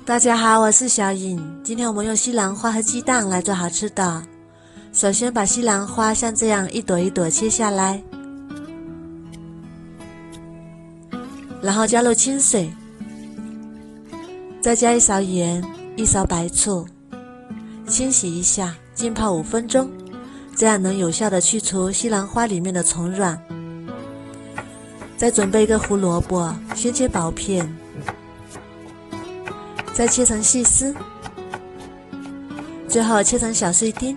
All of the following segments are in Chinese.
大家好，我是小颖。今天我们用西兰花和鸡蛋来做好吃的。首先把西兰花像这样一朵一朵切下来，然后加入清水，再加1勺盐、1勺白醋，清洗一下，浸泡5分钟，这样能有效的去除西兰花里面的虫卵。再准备一个胡萝卜，先切薄片，再切成细丝，最后切成小碎丁，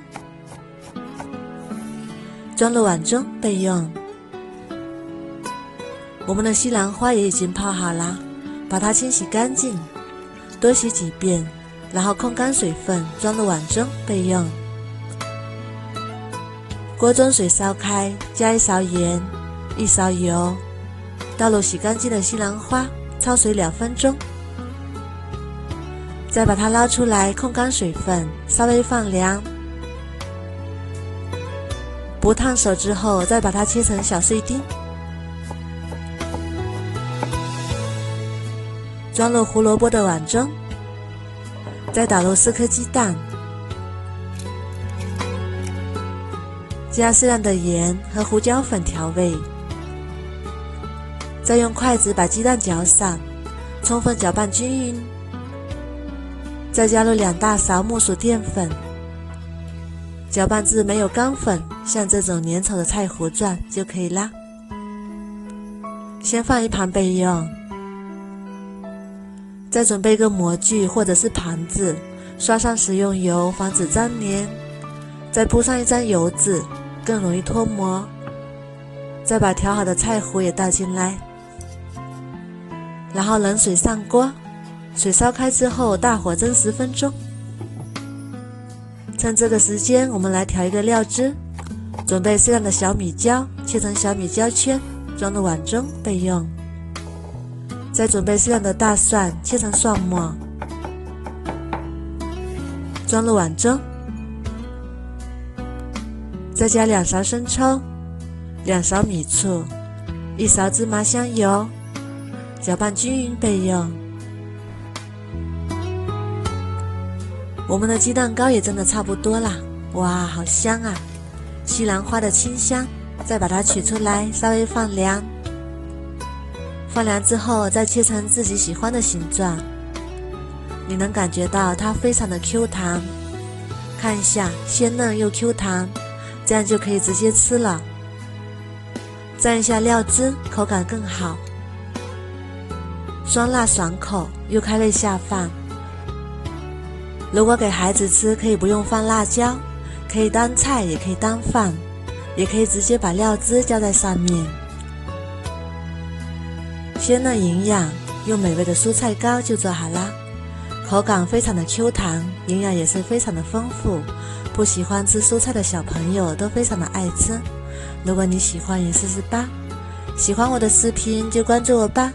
装入碗中备用。我们的西兰花也已经泡好了，把它清洗干净，多洗几遍，然后控干水分，装入碗中备用。锅中水烧开，加1勺盐、1勺油，倒入洗干净的西兰花，焯水2分钟，再把它捞出来，控干水分，稍微放凉，不烫手之后，再把它切成小碎丁，装入胡萝卜的碗中，再打入4颗鸡蛋，加适量的盐和胡椒粉调味，再用筷子把鸡蛋搅散，充分搅拌均匀，再加入2大勺木薯淀粉，搅拌至没有干粉，像这种粘稠的菜糊状就可以啦。先放一旁备用。再准备一个模具或者是盘子，刷上食用油，防止粘连，再铺上一张油纸，更容易脱模。再把调好的菜糊也倒进来，然后冷水上锅，水烧开之后大火蒸10分钟。趁这个时间，我们来调一个料汁，准备适量的小米椒，切成小米椒圈，装入碗中备用。再准备适量的大蒜，切成蒜末，装入碗中。再加2勺生抽、2勺米醋、1勺芝麻香油，搅拌均匀备用。我们的鸡蛋糕也真的差不多啦，哇，好香啊！西兰花的清香，再把它取出来，稍微放凉。放凉之后，再切成自己喜欢的形状，你能感觉到它非常的 Q 弹，看一下，鲜嫩又 Q 弹，这样就可以直接吃了。蘸一下料汁，口感更好，酸辣爽口，又开胃下饭。如果给孩子吃，可以不用放辣椒，可以当菜，也可以当饭，也可以直接把料汁浇在上面。鲜嫩营养又美味的蔬菜糕就做好啦，口感非常的 Q 弹，营养也是非常的丰富，不喜欢吃蔬菜的小朋友都非常的爱吃。如果你喜欢也试试吧，喜欢我的视频就关注我吧。